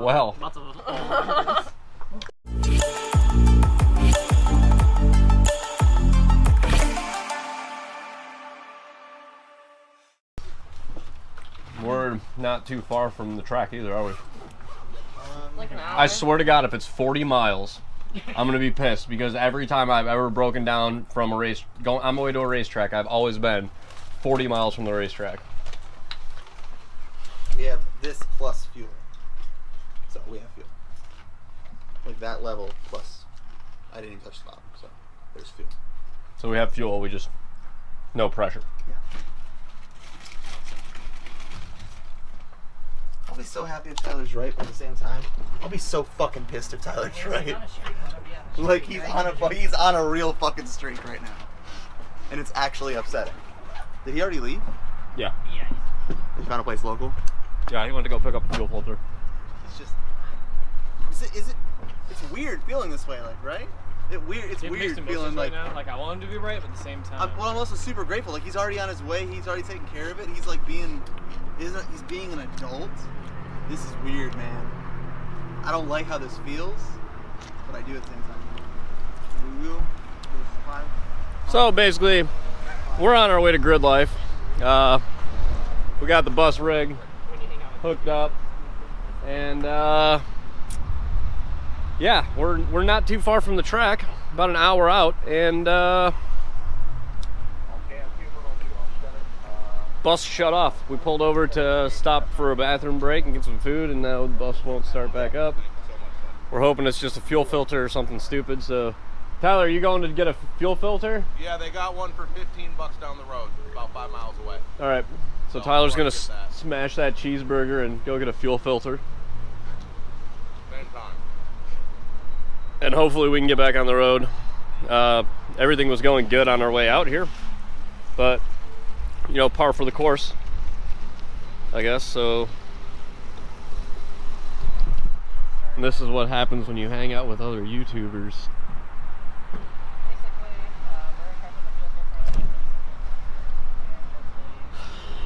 well. Lots of We're not too far from the track either, are we? Like an hour? I swear to God, if it's 40 miles, I'm gonna be pissed because every time I've ever broken down from a race, going on my way to a racetrack, I've always been 40 miles from the racetrack. We have this plus fuel. So we have fuel. Like that level plus. I didn't even touch the bottom, so there's fuel. So we have fuel, we just, no pressure. Yeah. I'll be so happy if Tyler's right, but at the same time, I'll be so fucking pissed if Tyler's right. Like he's on a real fucking streak right now. And it's actually upsetting. Did he already leave? Yeah. He found a place local? Yeah, he went to go pick up a fuel filter. It's just it's weird feeling this way, like, right? It's weird feeling like now. Like I want him to be right, but at the same time. I'm also super grateful. Like he's already on his way. He's already taking care of it. He's like being an adult. This is weird, man. I don't like how this feels, but I do at the same time. We will. So basically, we're on our way to Gridlife. We got the bus rig hooked up, and yeah, we're not too far from the track, about an hour out, and bus shut off. We pulled over to stop for a bathroom break and get some food, and now the bus won't start back up. We're hoping it's just a fuel filter or something stupid. So, Tyler, are you going to get a fuel filter? Yeah, they got one for $15 down the road, about 5 miles away. All right. So Tyler's gonna smash that cheeseburger and go get a fuel filter. Same time. And hopefully we can get back on the road. Everything was going good on our way out here, but you know, par for the course, I guess. So and this is what happens when you hang out with other YouTubers.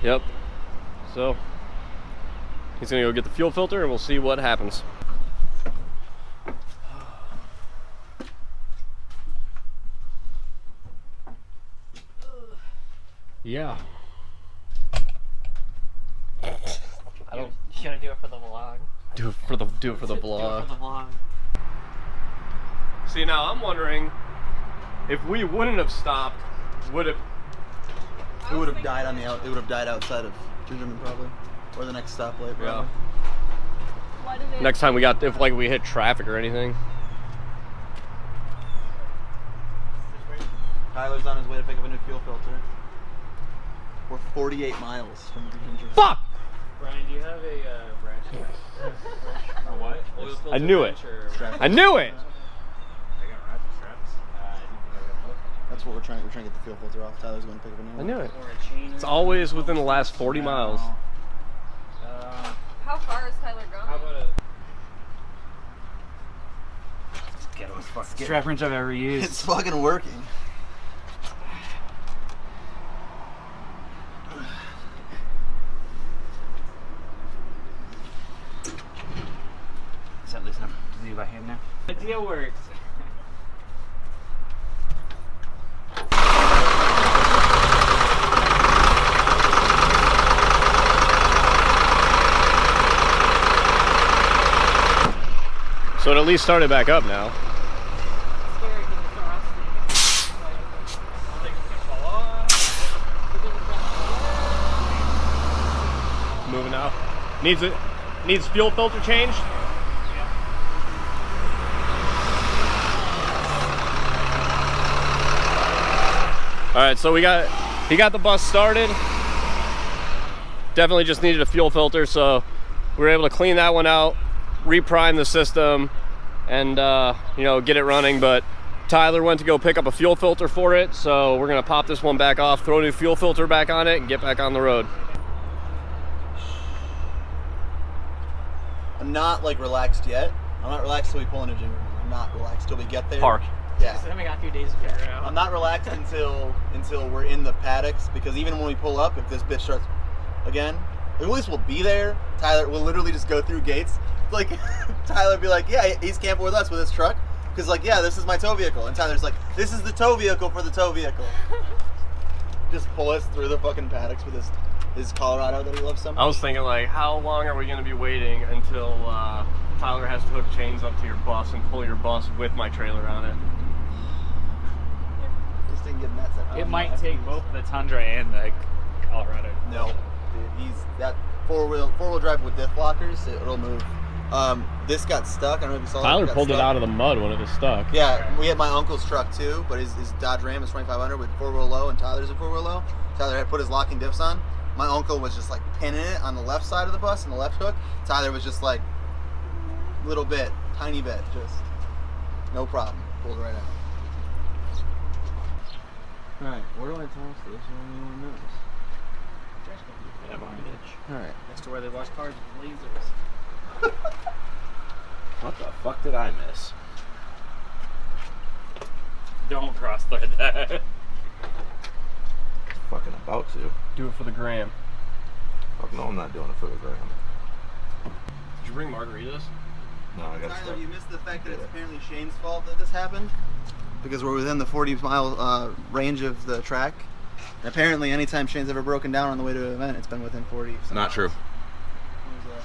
Yep. So he's gonna go get the fuel filter and we'll see what happens. Yeah. I don't. You gotta do it for the vlog. Do it for the vlog. Do it for the vlog. See, now I'm wondering if we wouldn't have stopped, would it? It would have died on the out. It would have died outside of Gingerman probably, or the next stoplight. Yeah. Probably. Next time we got, if like we hit traffic or anything. Tyler's on his way to pick up a new fuel filter. We're 48 miles from Gingerman. Fuck! Brian, do you have a ratchet? A what? Oil filter I knew it. wrench or- I knew it. I got ratchet straps. I didn't think I would. That's what we're trying to get the fuel filter off. Tyler's going to pick up a new I one. knew it. Or a chain. It's always within the last 40 miles. How far is Tyler going? How about a Get him fucking strap wrench I've ever used? It's fucking working. Is that loose enough to do by hand now? Idea works. So it at least started back up now. Moving out. Needs fuel filter changed. All right, so he got the bus started. Definitely just needed a fuel filter, so we were able to clean that one out, reprime the system, and you know, get it running. But Tyler went to go pick up a fuel filter for it, so we're gonna pop this one back off, throw a new fuel filter back on it, and get back on the road. I'm not like relaxed yet. I'm not relaxed till we pull into Gingerman. I'm not relaxed till we get there. Park. Yeah. So then we got a few days to figure it out. I'm not relaxed until we're in the paddocks, because even when we pull up, if this bitch starts again, at least we'll be there. Tyler will literally just go through gates, like Tyler be like, yeah, he's camping with us with his truck. Because like, yeah, this is my tow vehicle. And Tyler's like, this is the tow vehicle for the tow vehicle. Just pull us through the fucking paddocks with his Colorado that he loves so much. I was thinking like, how long are we going to be waiting until Tyler has to hook chains up to your bus and pull your bus with my trailer on it? This didn't get nuts. It might take both the Tundra and the Colorado. No, dude, he's that four-wheel drive with diff blockers. It'll move. This got stuck. I don't know if you saw. Tyler pulled it out of the mud when it was stuck. Yeah, we had my uncle's truck too, but his Dodge Ram is 2500 with four-wheel low, and Tyler's a four-wheel low. Tyler had put his locking diffs on. My uncle was just like pinning it on the left side of the bus and the left hook. Tyler was just like little bit, tiny bit, just no problem. Pulled right out. All right, where do I toss this? Anyone knows? All right. Next to where they wash cars with lasers. What the fuck did I miss? Don't cross thread that. Fucking about to. Do it for the gram. Fuck no, I'm not doing it for the gram. Did you bring margaritas? No, I got Tyler, stuff. you missed the fact that it's apparently Shane's fault that this happened because we're within the 40-mile range of the track. And apparently, anytime Shane's ever broken down on the way to an event, it's been within 40. Not true. When was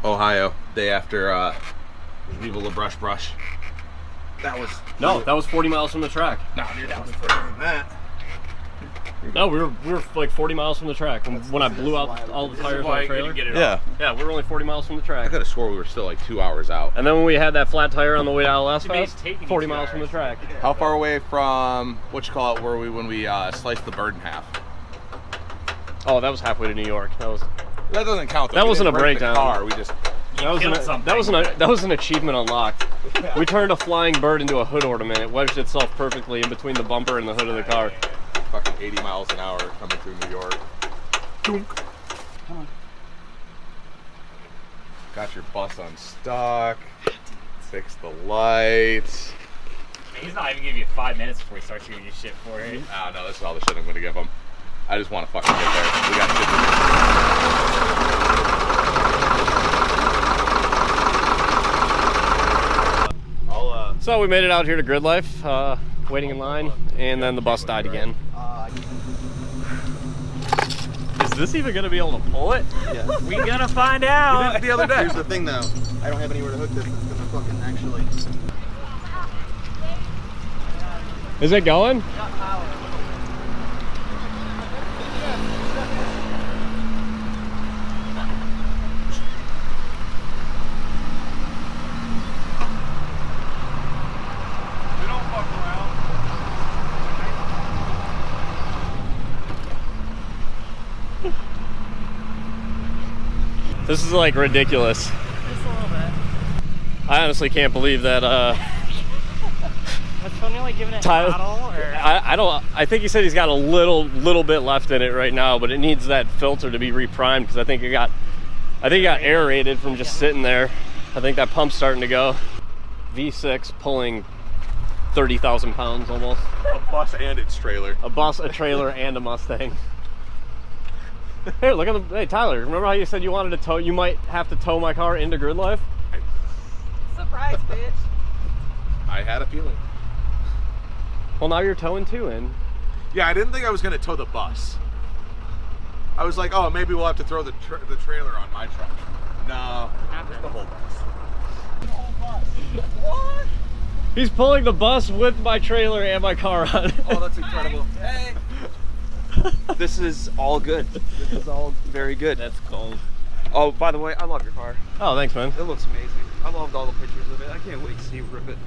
that? Ohio, day after Viva La Brush Brush. That was... No, that was 40 miles from the track. No, dude, that was further than that. No, we were like 40 miles from the track when I blew out all the tires on the trailer. Yeah. Yeah, we were only 40 miles from the I track. could have swore we were still like 2 hours out. And then when we had that flat tire on the way to LS To me, it's Fest, taking you 40 2 miles from the hours. track. How far away from, were we when we sliced the bird in half? Oh, that was halfway to New York. That Doesn't count though. That We wasn't didn't a break the breakdown. car. We just... that was an achievement unlocked. We turned a flying bird into a hood ornament. It wedged itself perfectly in between the bumper and the hood of the car. Fucking 80 miles an hour coming through New York. Dunk. Come on. Got your bus unstuck. Fix the lights. He's not even giving you 5 minutes before he starts giving you shit for it. Ah, no, this is all the shit I'm gonna give him. I just want to fucking get there. We got shit to do. So we made it out here to Gridlife, waiting in line, and then the bus died again. Is this even gonna be able to pull it? Yeah. We gonna find out. The other day. Here's the thing though, I don't have anywhere to hook this. It's gonna fucking actually. Is it going? This is like ridiculous. Just a little bit. I honestly can't believe that That's funny, like giving it Tyler- a bottle, or I think he said he's got a little bit left in it right now, but it needs that filter to be reprimed because I think it got aerated from just sitting there. I think that pump's starting to go. V6 pulling 30,000 pounds almost. A bus and its trailer. A bus, a trailer, and a Mustang. Hey, look at the. Hey, Tyler, remember how you said you wanted to tow? You might have to tow my car into Gridlife. Surprise, bitch. I had a feeling. Well, now you're towing two in. Yeah, I didn't think I was gonna tow the bus. I was like, oh, maybe we'll have to throw the trailer on my truck. No, just the whole bus. What? He's pulling the bus with my trailer and my car on it. Oh, that's incredible. Hey! This is all good. This is all very good. That's cold. Oh, by the way, I love your car. Oh, thanks, man. It looks amazing. I loved all the pictures of it. I can't wait to see you rip it.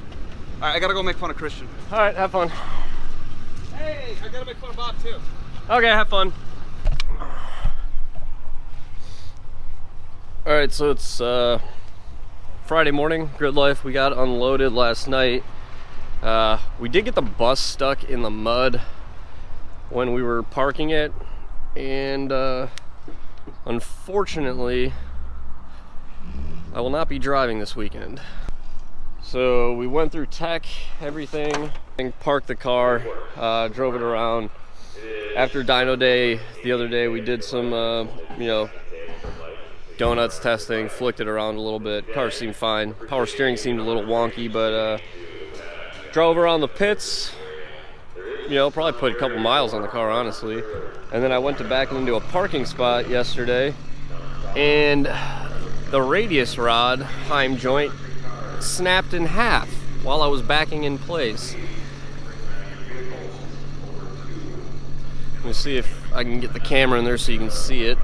All right, I gotta go make fun of Christian. All right, have fun. Hey, I gotta make fun of Bob too. Okay, have fun. All right, so it's Friday morning, Gridlife. We got unloaded last night. We did get the bus stuck in the mud when we were parking it, and unfortunately, I will not be driving this weekend. So we went through tech, everything, and parked the car, drove it around. After dyno day the other day, we did some, donuts testing, flicked it around a little bit. Car seemed fine. Power steering seemed a little wonky, but drove around the pits. You know, probably put a couple miles on the car, honestly. And then I went to back into a parking spot yesterday, and the radius rod Heim joint snapped in half while I was backing in place. Let me see if I can get the camera in there so you can see it.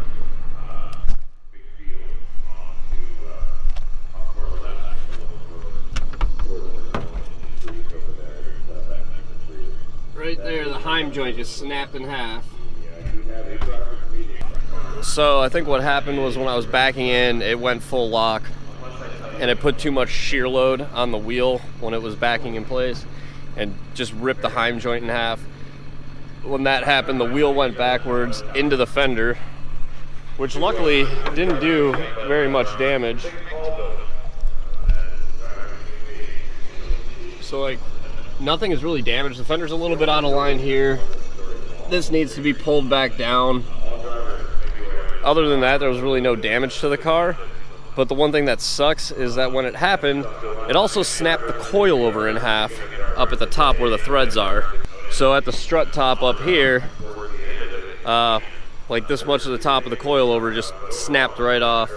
Right there, the Heim joint just snapped in half. So I think what happened was when I was backing in, it went full lock, and it put too much shear load on the wheel when it was backing in place, and just ripped the Heim joint in half. When that happened, the wheel went backwards into the fender, which luckily didn't do very much damage. So like, nothing is really damaged. The fender's a little bit out of line here. This needs to be pulled back down. Other than that, there was really no damage to the car. But the one thing that sucks is that when it happened, it also snapped the coilover in half up at the top where the threads are. So at the strut top up here, like this much of the top of the coilover just snapped right off.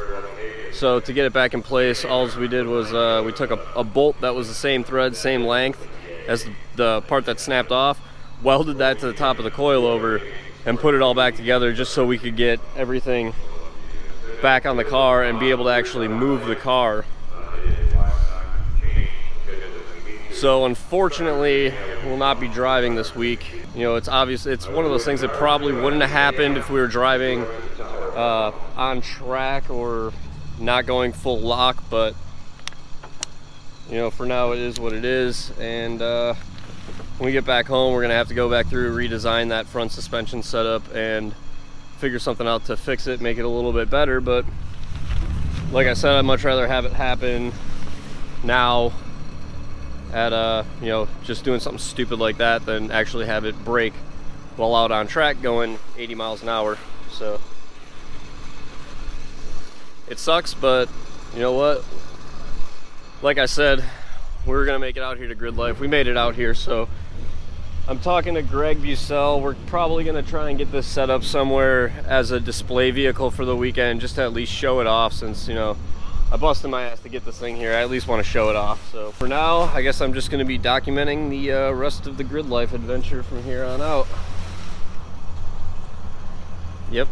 So to get it back in place, all we did was we took a bolt that was the same thread, same length as the part that snapped off, welded that to the top of the coilover, and put it all back together just so we could get everything back on the car and be able to actually move the car. So unfortunately, we'll not be driving this week. You know, it's obvious, it's one of those things that probably wouldn't have happened if we were driving on track or not going full lock, but you know, for now it is what it is. And when we get back home, we're gonna have to go back through, redesign that front suspension setup and figure something out to fix it, make it a little bit better. But like I said, I'd much rather have it happen now at you know, just doing something stupid like that than actually have it break while out on track going 80 miles an hour. So it sucks, but you know what? Like I said, we're gonna make it out here to Gridlife. We made it out here, so I'm talking to Greg Bucell. We're probably gonna try and get this set up somewhere as a display vehicle for the weekend, just to at least show it off, since, you know, I busted my ass to get this thing here. I at least want to show it off. So for now, I guess I'm just gonna be documenting the rest of the Gridlife adventure from here on out. Yep.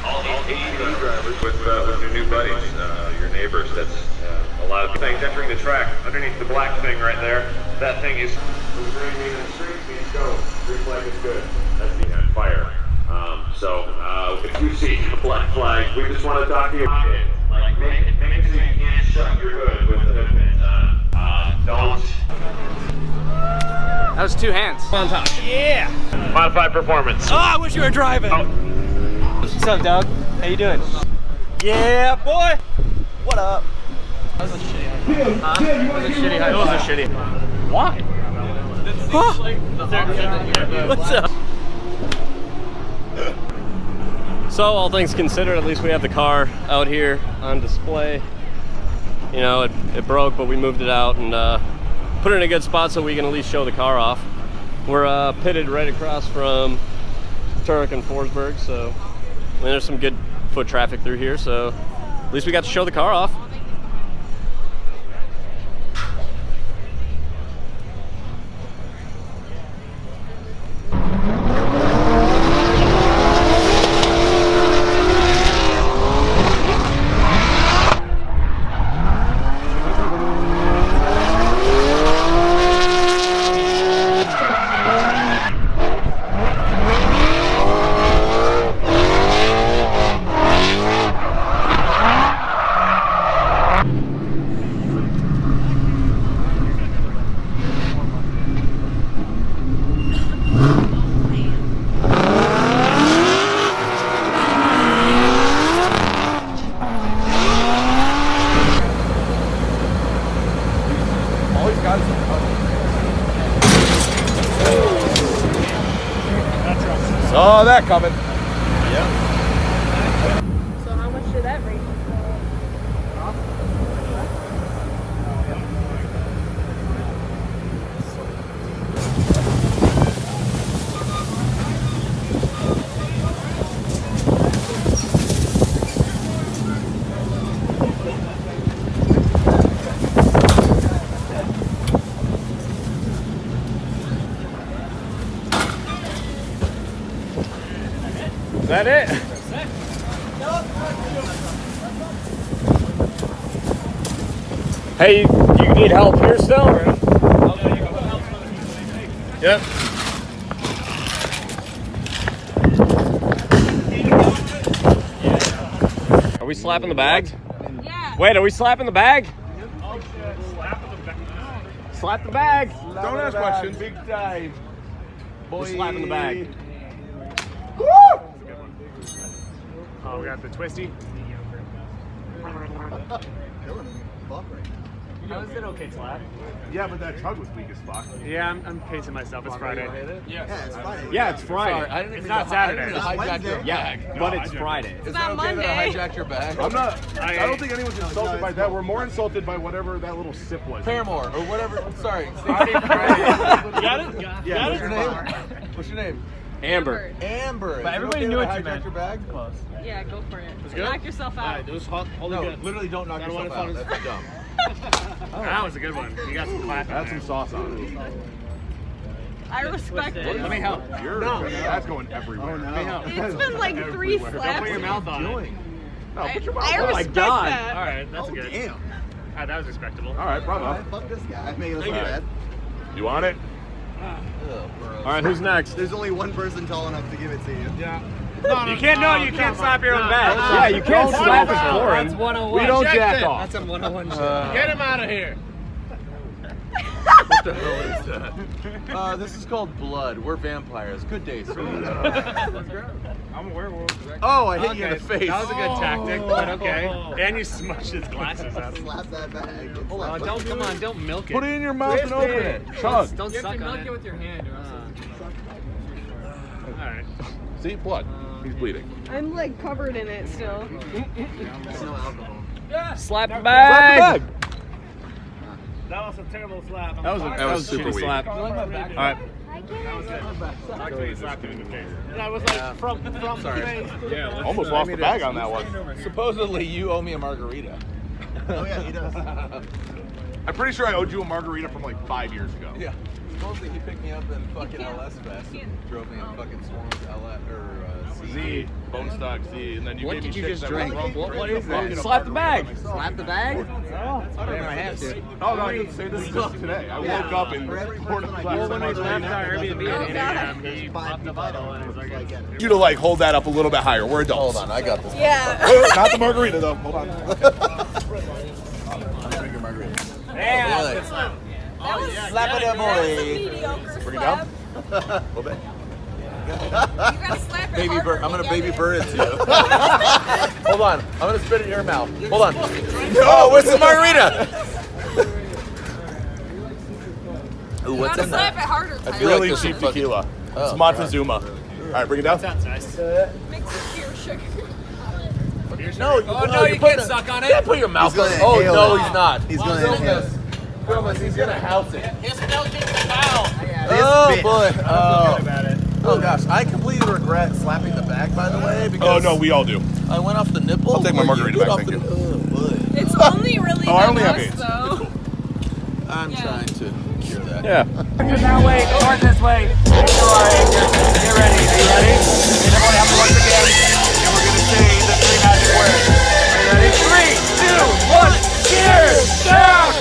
All ATV drivers with your new buddies, your neighbors. That's a lot of things entering the track. Underneath the black thing right there, that thing is. Green means go. Green flag is good. That's the end. Fire. So if you see a black flag, we just want to talk to you about it. Like make it so you can't shut your hood with the hood pins on. Don't. That was two hands. On top. Yeah. Modified performance. Oh, I wish you were driving. Oh. What's up, Doug? How you doing? Yeah, boy. What up? That was a shitty hike. Huh? That was a shitty hike. It was a shitty. Why? What's up? So all things considered, at least we have the car out here on display. You know, it broke, but we moved it out and put it in a good spot so we can at least show the car off. We're pitted right across from Turek and Forsberg, so I mean, there's some good foot traffic through here, so at least we got to show the car off. That truck's Saw that coming. So how much did that rate? Is that it? Hey, you need help here still? Yep. Are we slapping the bag? Yeah. Wait, are we slapping the bag? Slap the bag. Don't ask questions. Big dive. We're slapping the bag. Oh, we got the twisty. How is it okay, slap? Yeah, but that tug was weak as fuck. Yeah, I'm pacing myself. It's Friday. Yeah, it's Friday. Yeah, it's Friday. I didn't It's mean not to Saturday. hijack your Yeah, but it's Friday. It's not Monday. your bag. I'm not. I don't think anyone's insulted by that. We're more insulted by whatever that little sip was. Paramore or whatever. Sorry. Friday. You got it? Yeah. What's your name? What's your name? Amber. Amber. But everybody knew what you meant. Your bag? Close. Yeah, go for it. good? Knock yourself out. It was hot. No, literally don't knock yourself out. That's dumb. That was a good one. You got some class. Add some sauce on it. I respect it. Let me help. That's going everywhere. It's been like 3 Don't slaps. put your mouth on it. No, I, put your mouth I on. Oh my respect God. that. All right, that's good. Damn. That was respectable. All right, brother. Fuck this guy. I'm making us look bad. You want it? All right, who's next? There's only one person tall enough to give it to you. Yeah. You can't slap your own bag. Yeah, you can't slap his That's foreign. 101. We don't jack off. That's a 101 shit. Get him out of here. What the hell is that? This is called blood. We're vampires. Good day, sir. I'm a werewolf. Oh, I hit you in the face. That was a good tactic, but okay. And you smushed his glasses out. Slap that bag. Don't milk it. Put it in your mouth and open it. Chug. Don't You have suck to on milk it. it with your hand. All right. See, blood. He's bleeding. I'm like covered in it still. Slap the bag. That was a terrible slap. That was a super shitty weak. slap. All right. Actually slapped him in the face. And I was like, from the face. Yeah. Almost lost the bag on that one. Supposedly, you owe me a margarita. Oh yeah, he does. I'm pretty sure I owed you a margarita from like 5 years ago. Yeah. Supposedly, he picked me up in fucking LS Fest and drove me in fucking Swarms LS or Z, Bone Stock Z, and then you What gave me did you shit just that drink? was wrong. What is that? Slap the bag. Slap the bag? Damn, I have to. Oh no, I didn't say this just today. I woke up and poured a glass When we left our Airbnb Oh, at 8 a.m., he popped the bottle and was like, You to like hold that up a little bit higher. We're adults. Hold on, I got this. Yeah. Not the margarita though. Hold on. I'm drinking margarita. damn. Slap it up, boy. Mediocre Bring it down. slap. A little bit. You gotta slap it Baby harder bird. I'm gonna to baby get it. bird it to you. Hold on. I'm gonna spit it in your mouth. Hold on. Oh, what's the margarita? Ooh, You what's gotta in slap that? it harder, I feel Tyler. Really this cheap is fucking- tequila. Oh, It's Montezuma. All right, bring it down. Sounds nice. Mix it with your sugar. No, you can't suck on it. You can't put your mouth He's on gonna it. Oh, inhale no, it. he's not. He's gonna Film inhale this. Film this. He's gonna house it. It's milking the cow. Oh, bitch. boy. Oh, gosh. I completely regret slapping the bag, by the way, Oh because no, we all do. I went off the nipple. I'll take my but margarita did back, off thank the- you. Oh, boy. It's only really Oh, I the only have most, AIDS. though. I'm Yeah. trying to cure that. Yeah. That way, towards this way. Get ready. Are you ready? And everyone have to once again. And we're gonna say the 3 magic words. Are you ready? 3, 2, 1. Cheers! Down!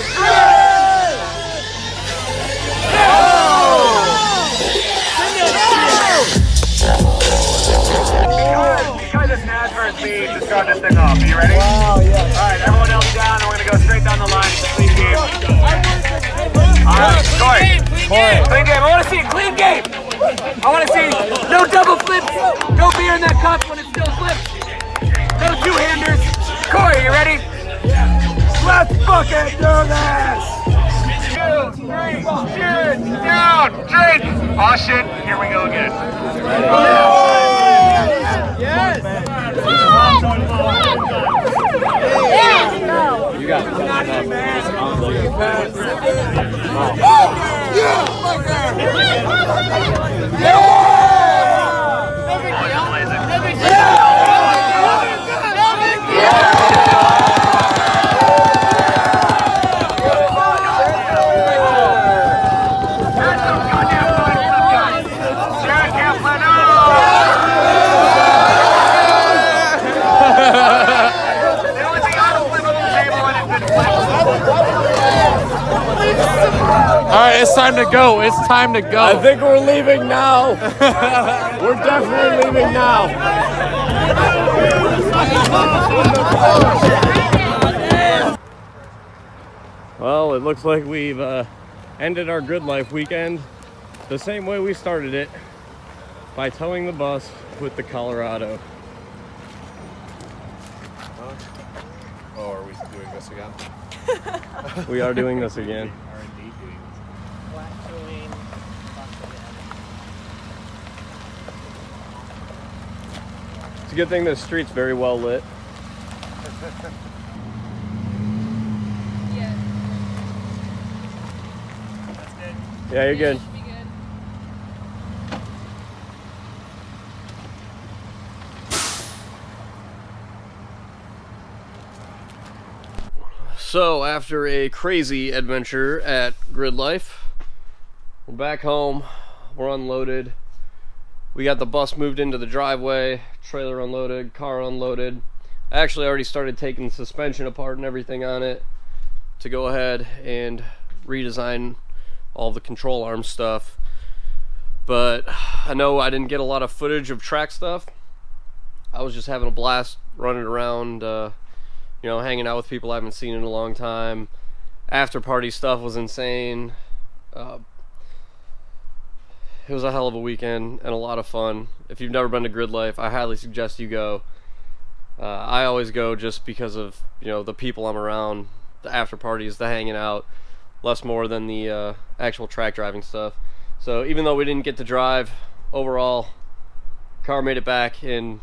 Because it's NASCAR speed to start this thing off. Are you ready? Wow, yeah. Alright, everyone else down, and we're gonna go straight down the line. It's a clean game. Alright, Corey. Clean game. I wanna see a clean game. I wanna see no double flips, no beer in that cup when it's still flipped, no two-handers. Corey, you ready? Let's fucking do this! 2, 3, cheers, down, drink. Oh shit, here we go again. You got Alright, it's time to go. It's time to go. I think we're leaving now. We're definitely leaving now. Well, it looks like we've ended our Gridlife weekend the same way we started it, by towing the bus with the Colorado. Oh, are we doing this again? We are doing this again. It's a good thing this street's very well lit. Yeah. Yeah, you're good. Should be good. So, after a crazy adventure at Gridlife, we're back home. We're unloaded. We got the bus moved into the driveway, trailer unloaded, car unloaded. I actually already started taking the suspension apart and everything on it to go ahead and redesign all the control arm stuff. But I know I didn't get a lot of footage of track stuff. I was just having a blast running around, you know, hanging out with people I haven't seen in a long time. After party stuff was insane. It was a hell of a weekend and a lot of fun. If you've never been to Gridlife, I highly suggest you go. I always go just because of, you know, the people I'm around, the after parties, the hanging out, less more than the actual track driving stuff. So even though we didn't get to drive, overall, car made it back in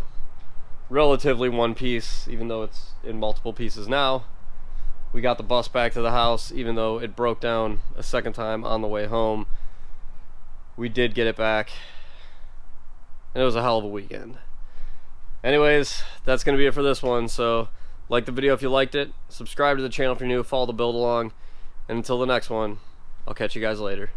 relatively one piece, even though it's in multiple pieces now. We got the bus back to the house, even though it broke down a second time on the way home. We did get it back, and it was a hell of a weekend. Anyways, that's going to be it for this one. So like the video if you liked it, subscribe to the channel if you're new, follow the build along, and until the next one, I'll catch you guys later.